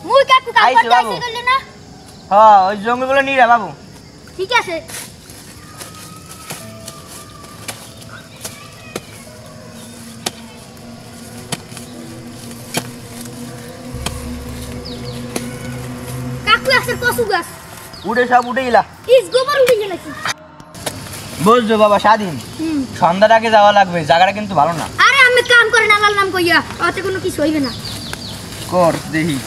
মুই কাকু কাম করতে আসি গলি না হ্যাঁ ওই জঙ্গলগুলো নিরা বাবু ঠিক আছে কাকু আছে কসু গাছ উড়ে সব উঠে গেলা ইস গোবর উঠে গেল কি বুঝছো বাবা স্বাধীন সন্ধ্যার আগে যাওয়া লাগবে জায়গাটা কিন্তু ভালো না আরে আমি কাম করে না আল্লাহর নাম কইয়া ওতে কোনো কিছু হইবে না কর দেখি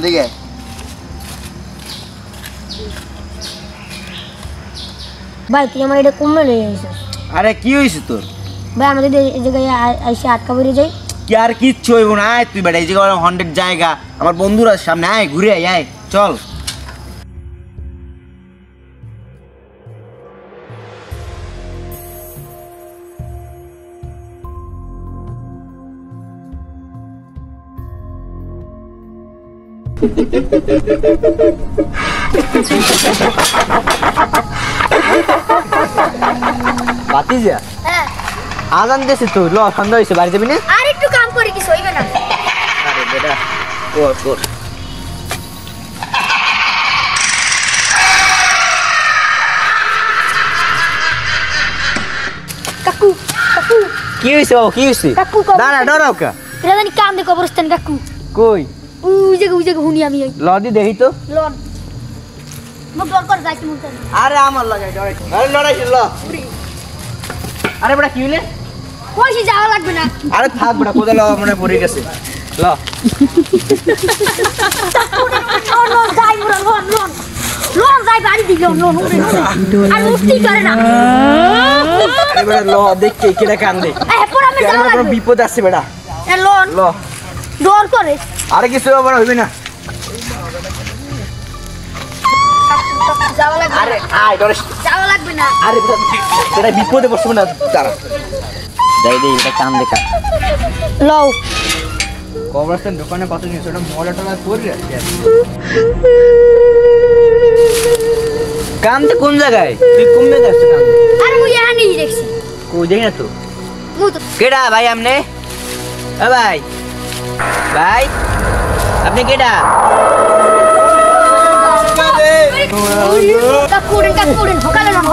দিকে ভাই তুই আমার এটা কমে লয়ে আইছিস আরে কি হইছে তোর ভাই আমাদের এই জায়গায় আইসা আটকা পড়ে যাই কি আর কিচ্ছু হইব না আয় তুই বেটা এই জায়গা 100 জায়গা আমার বন্ধুরা সামনে আয় ঘুরে আয় চল বাতিজা হ্যাঁ আজান দেছে তো ল সন্ধ্যা হইছে বাড়ি যাবি না আর একটু কাম করি কিছু হইবে না আরে বেটা কর কাকু কাকু কি হইছে বাবু কি হইছে কাকু দাঁড়া ডরাও কা এটা জানি কাম দে কবরস্থান কাকু কই ওই জায়গা হুনি আমি লদি দেহি তো লন মোক ডর করে যাইতে মন চাই আরে আমার লাগাই ডরাই আরে লড়াইছিল ল আরে বেটা কি হইলে কইছি যাওয়া লাগবে না আরে থাক বেটা কোদা লওয়া মনে পড়ে গেছে ল লন যাই মুরা লন যাই বাড়ি দি লন আর মুক্তি করে না আরে বেটা ল দেখ কে কেডা কান্দে পরে আমি যাওয়া লাগবে বিপদ আছে বেটা এ লন ল ডর করে আরে কিছু আবার হইবে না যাওয়া লাগবে আরে আয় ডরে যাওয়া লাগবে না আরে বেটা বিপদে বসবে না দাঁড়া যাই দে এটা কান দেখা লও কবরস্থান দোকানে কত নিয়েছো ওটা মলা টলা করে আছে কান্দে কোন জায়গায় তুই কমবে যাচ্ছে কান্দে আরে মুই এখানেই দেখছি কই দেখি না তো মুই তো কেডা ভাই আমনে এ ভাই ভাই আপনি কেডা কাকুরেন হকালে লন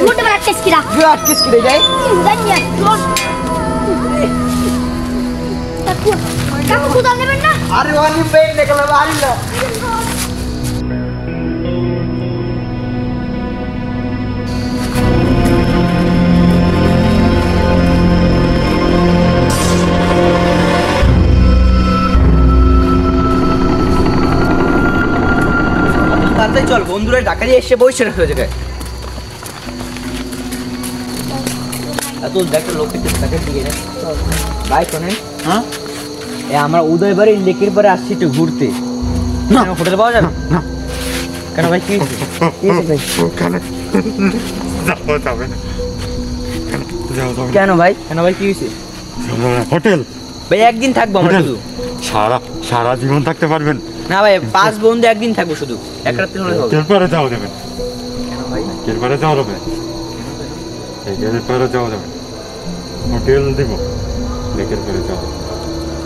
মোটে বড় টেস্ট কিরা কিস করে যাই জানিয়া লন কাকু কুদাল নেবেন না আরে ওয়ানি বেই দেখলা বাড়ি না চল বন্ধুরা ঢাকা দিয়ে এসে বসে রাখো জায়গায় এত দেখো লোকের টাকা দিয়ে না ভাই শোনেন হ্যাঁ এ আমরা উদয়বাড়ি লেকের পরে আসছি একটু ঘুরতে না হোটেল পাওয়া যাবে না কেন ভাই কি হয়েছে ভাই যাও যাবে না কেন ভাই কি হয়েছে হোটেল ভাই একদিন থাকবো আমরা শুধু। সারা সারা জীবন থাকতে পারবেন? না ভাই 5 বন্ধু একদিন থাকবো শুধু, এক রাত্রি হলে হবে। এরপরে যাওয়া যাবে না, কেন ভাই? এরপরে যাওয়া যাবে, এরপরে যাওয়া যাবে, হোটেল দিব, লেকের পরে যাওয়া যাবে।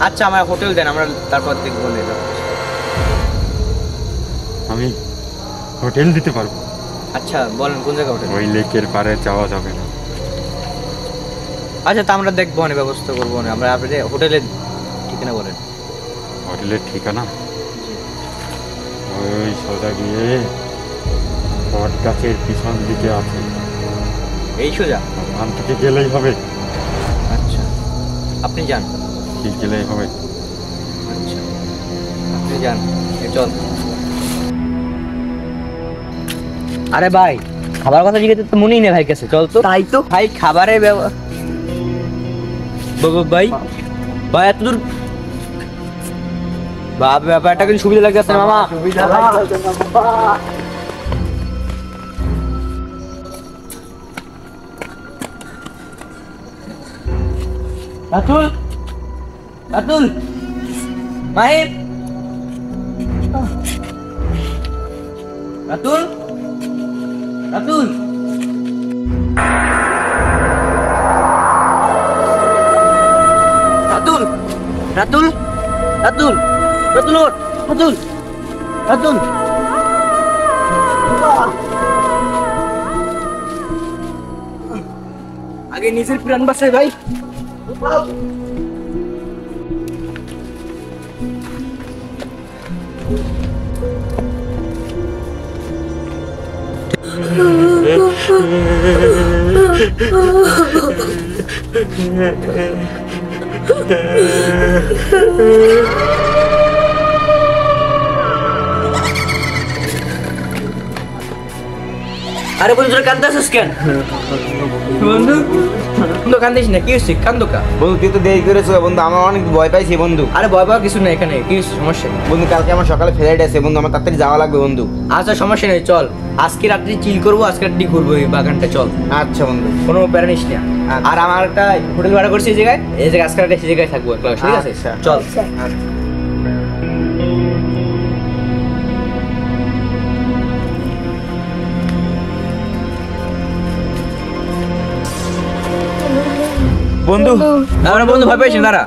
আচ্ছা আমার হোটেল দেন, আমরা তারপর দেখবো না এটা। আমি হোটেল দিতে পারবো, আচ্ছা বলেন কোন জায়গা হোটেল? ওই লেকের পারে যাওয়া যাবে না। আচ্ছা তা আমরা দেখবো না, ব্যবস্থা করবো না আমরা। আপনি হোটেলের ঠিকানা বলেন। হোটেলের ঠিকানা ওই সোজা গিয়ে বট গাছের পিছন দিকে আছে, এই সোজা? ওখান থেকে গেলেই হবে। আচ্ছা আপনি যান। ঠিক গেলেই হবে। আচ্ছা আপনি যান, চল। আরে ভাই খাবার কথা জিজ্ঞেস তো মনেই নেই ভাই কাছে, চল তো। তাই তো ভাই খাবারের ভাই ভাই এত দূর ব্যাপারটা কিন্তু সুবিধা লাগতেছে না মামা। রাতুল, রাতুল, মাহির, রাতুল, রাতুল, রাতুল, রাতুল, রাতুল, রাতুল, রাতুল, রাতুল। আগে নিজের প্রাণ বাঁচাই ভাই। আরে বন্ধু তোরা কান্দাছিস কেন? বন্ধু বন্ধু কান্দিস না, কি হচ্ছে? কান্দো কা? বন্ধু তুই তো দেরি করেছো বন্ধু, আমার অনেক ভয় পাইছি বন্ধু। আরে ভয় পাওয়া কিছু না, এখানে কি সমস্যা? বন্ধু কালকে আমার সকালে ফ্লাইট আছে বন্ধু, আমার তাড়াতাড়ি যাওয়া লাগবে বন্ধু। আচ্ছা সমস্যা নেই, চল আজকে রাত্রি চিল করবো, আজকে রাত্রি ঘুরবো এই বাগানটা, চল। আচ্ছা বন্ধু। কোনো প্যারা নিস না। আর আমার একটা হোটেল ভাড়া করছি এই জায়গায়, এই জায়গায় আজকে রাত্রে সেই জায়গায় থাকবো, ঠিক আছে? আচ্ছা। চল। বন্ধু আমরা বন্ধু ভয় পাইছি, দাঁড়া।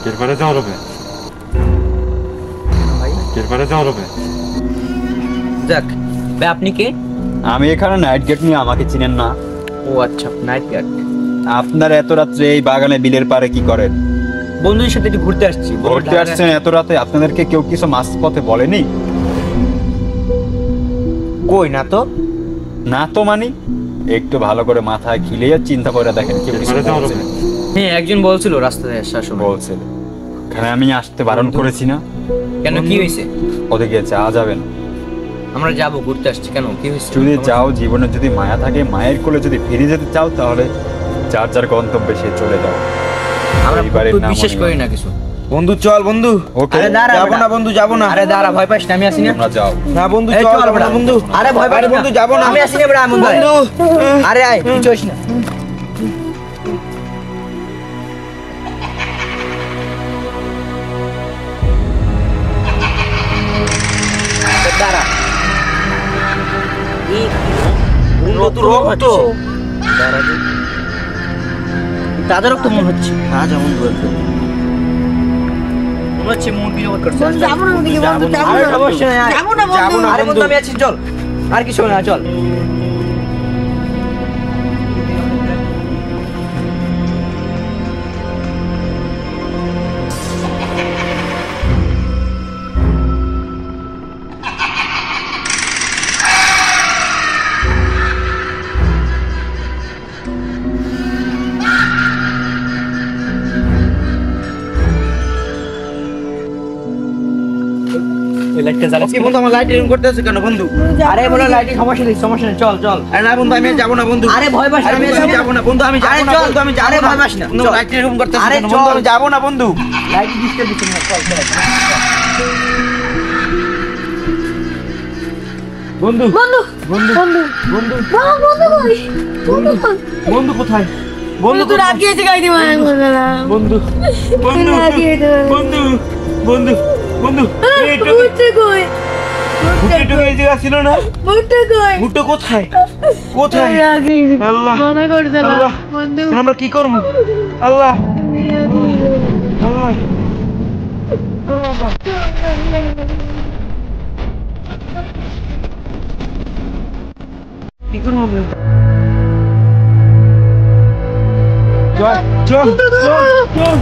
এরপরে যাওয়া যাবে, এরপরে যাওয়া যাবে। যাক ভাই, আপনি কে? আমি এখানে নাইট গেট নিয়ে, আমাকে চিনেন না? ও আচ্ছা, নাইট গার্ড। আপনার এত রাত্রে এই বাগানে বিলের পারে কি করেন? বন্ধুদের সাথে একটু ঘুরতে আসছি। ঘুরতে আসছেন এত রাতে? আপনাদেরকে কেউ কিছু মাঝ পথে বলেনি? কই না তো। না তো মানে একটু ভালো করে মাথায় খিলিয়ে চিন্তা করে দেখেন কেউ কিছু এরপরে যাওয়া বলছে? যাবে। হ্যাঁ একজন বলছিল রাস্তায় আসার সময়। বলছে। এখানে আমি আসতে বারণ করেছি না? কেন কি হয়েছে? ওদিকে যাওয়া যাবে না। আমরা যাবো, ঘুরতে আসছি, কেন কি হয়েছে? যদি যাও, জীবনে যদি মায়া থাকে, মায়ের কোলে যদি ফিরে যেতে চাও, তাহলে যার যার গন্তব্যে সে চলে যাও। আমরা পরিবারের তো নাম বিশ্বাস অনিবার্য। করি না কিছু। বন্ধু চল বন্ধু। ওকে আরে দাঁড়া যাবো না বন্ধু, যাবো না। আরে দাঁড়া, ভয় পাস না, আমি আসি না। তোমরা যাও। না বন্ধু এই চল, চল যাবো না বন্ধু। বন্ধু। আরে ভয় পাস আরে না বন্ধু যাবো না। আমি আসি না বড় আমন ভাই। বন্ধু আরে আয়, কিছু হইস না। দাঁড়া। রক্ত রক্ত। দাঁড়া তুই। তাদের রক্ত মনে হচ্ছে। আচ্ছা বন্ধু। মনে হচ্ছে মুরগি জবাই করছে। বন্ধু যাবো না ওদিকে, বন্ধু যাবো আরে না। সমস্যা নাই, আয়। যাবো না বন্ধু। যাবো না। আরে বন্ধু আমি আছি, চল। আর কিছু না, চল। কি বন্ধু আমার লাইট রিং করতে আছে কেন বন্ধু? আরে বলো লাইটিং সমস্যা নেই, সমস্যা নেই, চল চল। আরে না বন্ধু আমি আর যাবো না বন্ধু। আরে ভয় পাস না, আরে আমি বন্ধু, আমি যাবো না বন্ধু, আমি আরে যাবো না চল। বন্ধু, আমি যাবো আরে না। ভয় পাস না, বন্ধু, চল। লাইট রিং করতে আছে আরে কেন চল। বন্ধু, আমি যাবো না বন্ধু। লাইটিং ডিস্টার্ব দিচ্ছে না, চল চল। বন্ধু বন্ধু বন্ধু বন্ধু বন্ধু বাবা, বন্ধু কই? বন্ধু কই? বন্ধু কোথায়? বন্ধু তুই রাগিয়েছে গাইতে মানা করবে না বন্ধু বন্ধু বন্ধু বন্ধু বন্ধু একটু বুঝতে কই একটু এই জায়গা ছিল না বুঝতে কই ভুট্টো কোথায় কোথায় রাগিয়েছে আল্লাহ মানা করবে না আল্লাহ বন্ধু এখন আমরা কি করবো আল্লাহ আল্লাহ কি করবো আমরা? চল চল চল চল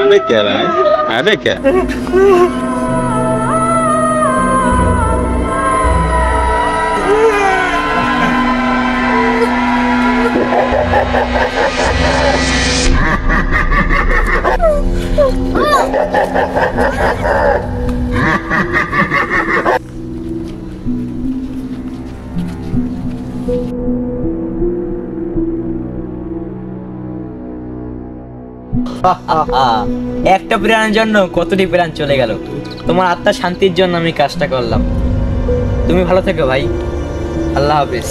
अरे क्या रहा है अरे क्या একটা প্রাণের জন্য কতটি প্রাণ চলে গেল। তোমার আত্মার শান্তির জন্য আমি কাজটা করলাম। তুমি ভালো থেকো ভাই, আল্লাহ হাফেজ।